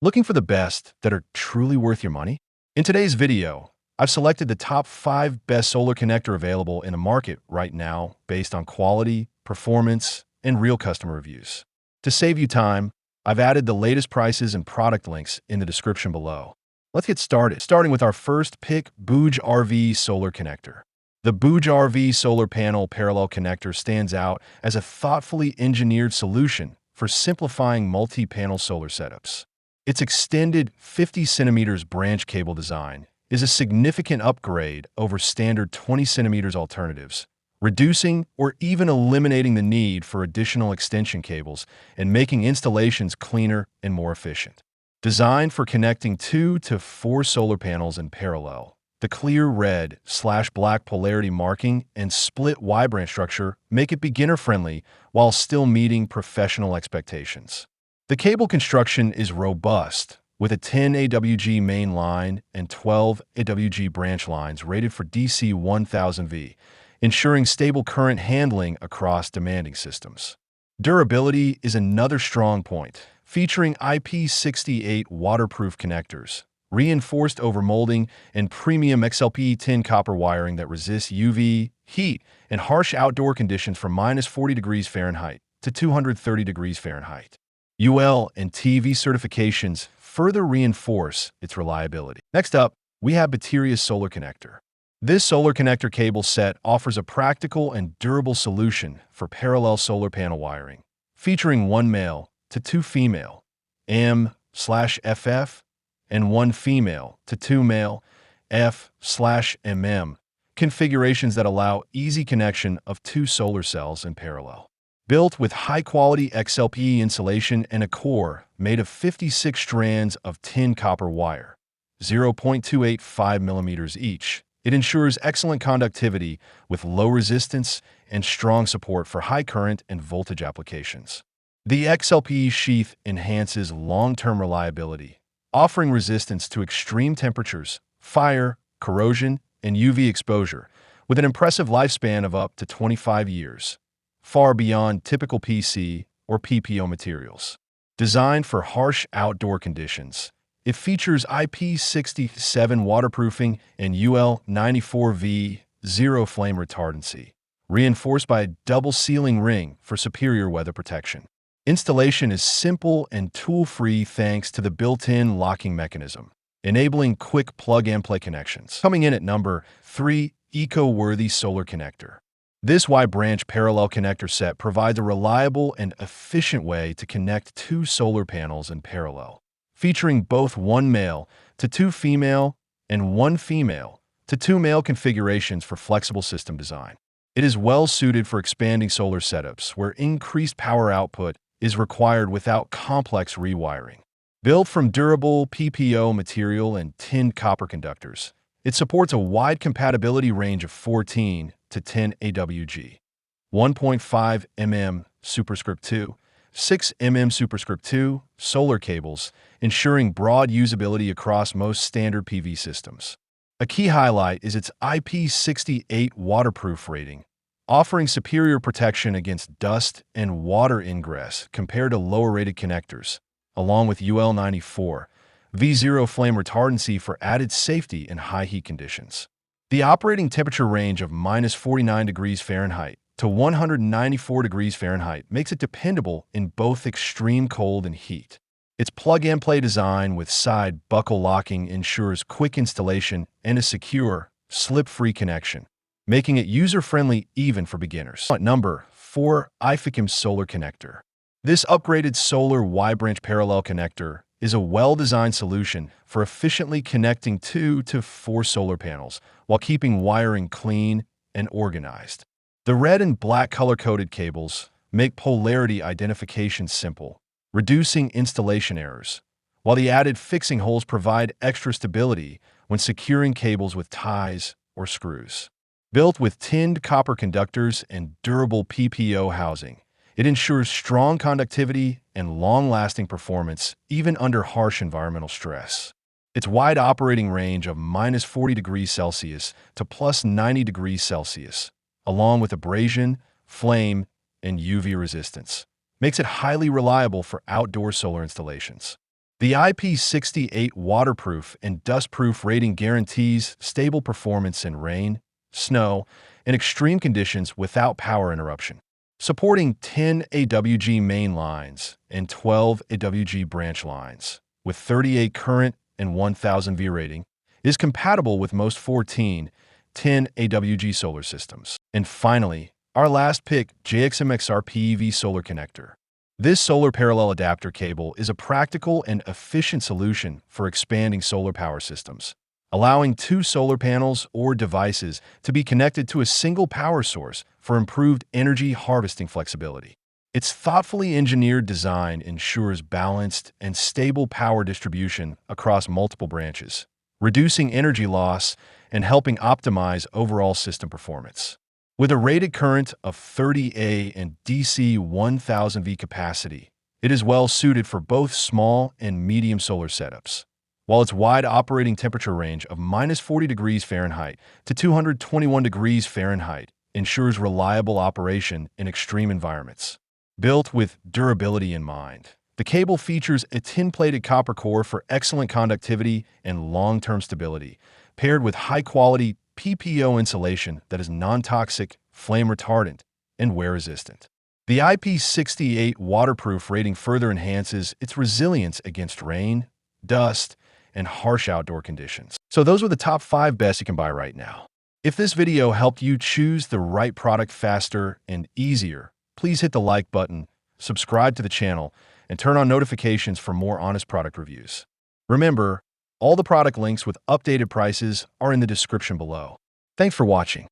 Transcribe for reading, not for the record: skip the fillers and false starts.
Looking for the best that are truly worth your money? In today's video, I've selected the top 5 best solar connector available in the market right now based on quality, performance, and real customer reviews. To save you time, I've added the latest prices and product links in the description below. Let's get started, starting with our first pick, Booge RV Solar Connector. The Booge RV Solar Panel Parallel Connector stands out as a thoughtfully engineered solution for simplifying multi-panel solar setups. Its extended 50 centimeters branch cable design is a significant upgrade over standard 20 centimeters alternatives, reducing or even eliminating the need for additional extension cables and making installations cleaner and more efficient. Designed for connecting 2 to 4 solar panels in parallel, the clear red/black polarity marking and split Y-branch structure make it beginner-friendly while still meeting professional expectations. The cable construction is robust, with a 10 AWG main line and 12 AWG branch lines rated for DC 1000V, ensuring stable current handling across demanding systems. Durability is another strong point, featuring IP68 waterproof connectors, reinforced overmolding, and premium XLPE tin copper wiring that resists UV, heat, and harsh outdoor conditions from -40 degrees Fahrenheit to 230 degrees Fahrenheit. UL and TV certifications further reinforce its reliability. Next up, we have Bateria's Solar Connector. This solar connector cable set offers a practical and durable solution for parallel solar panel wiring, featuring 1 male to 2 female M/FF and 1 female to 2 male F/MM configurations that allow easy connection of 2 solar cells in parallel. Built with high-quality XLPE insulation and a core made of 56 strands of tin copper wire, 0.285 millimeters each, it ensures excellent conductivity with low resistance and strong support for high current and voltage applications. The XLPE sheath enhances long-term reliability, offering resistance to extreme temperatures, fire, corrosion, and UV exposure, with an impressive lifespan of up to 25 years. Far beyond typical PC or PPO materials. Designed for harsh outdoor conditions, it features IP67 waterproofing and UL94V zero flame retardancy, reinforced by a double sealing ring for superior weather protection. Installation is simple and tool-free thanks to the built-in locking mechanism, enabling quick plug-and-play connections. Coming in at number 3, Eco-Worthy Solar Connector. This Y-branch parallel connector set provides a reliable and efficient way to connect 2 solar panels in parallel, featuring both 1 male to 2 female and 1 female to 2 male configurations for flexible system design. It is well suited for expanding solar setups where increased power output is required without complex rewiring. Built from durable PPO material and tin copper conductors, it supports a wide compatibility range of 14 to 10 AWG, 1.5 mm superscript 2, 6 mm superscript 2 solar cables, ensuring broad usability across most standard PV systems. A key highlight is its IP68 waterproof rating, offering superior protection against dust and water ingress compared to lower-rated connectors, along with UL94 V0 flame retardancy for added safety in high heat conditions. The operating temperature range of -49 degrees Fahrenheit to 194 degrees Fahrenheit makes it dependable in both extreme cold and heat. Its plug-and-play design with side buckle locking ensures quick installation and a secure, slip-free connection, making it user-friendly even for beginners. At number 4, Ificum's Solar Connector. This upgraded solar Y-branch parallel connector is a well-designed solution for efficiently connecting 2 to 4 solar panels while keeping wiring clean and organized. The red and black color-coded cables make polarity identification simple, reducing installation errors, while the added fixing holes provide extra stability when securing cables with ties or screws. Built with tinned copper conductors and durable PPO housing, it ensures strong conductivity and long-lasting performance even under harsh environmental stress. Its wide operating range of -40 degrees Celsius to +90 degrees Celsius, along with abrasion, flame, and UV resistance, makes it highly reliable for outdoor solar installations. The IP68 waterproof and dustproof rating guarantees stable performance in rain, snow, and extreme conditions without power interruption. Supporting 10 AWG main lines and 12 AWG branch lines with 38 current and 1000 V rating, is compatible with most 14 10 AWG solar systems. And finally, our last pick, JXMXR PEV solar connector. This solar parallel adapter cable is a practical and efficient solution for expanding solar power systems, allowing two solar panels or devices to be connected to a single power source for improved energy harvesting flexibility. Its thoughtfully engineered design ensures balanced and stable power distribution across multiple branches, reducing energy loss and helping optimize overall system performance. With a rated current of 30A and DC 1000V capacity, it is well suited for both small and medium solar setups, while its wide operating temperature range of -40 degrees Fahrenheit to 221 degrees Fahrenheit ensures reliable operation in extreme environments. Built with durability in mind, the cable features a tin-plated copper core for excellent conductivity and long-term stability, paired with high-quality PPO insulation that is non-toxic, flame-retardant, and wear-resistant. The IP68 waterproof rating further enhances its resilience against rain, dust, and harsh outdoor conditions. So those were the top 5 best you can buy right now. If this video helped you choose the right product faster and easier, please hit the like button, subscribe to the channel, and turn on notifications for more honest product reviews. Remember, all the product links with updated prices are in the description below. Thanks for watching.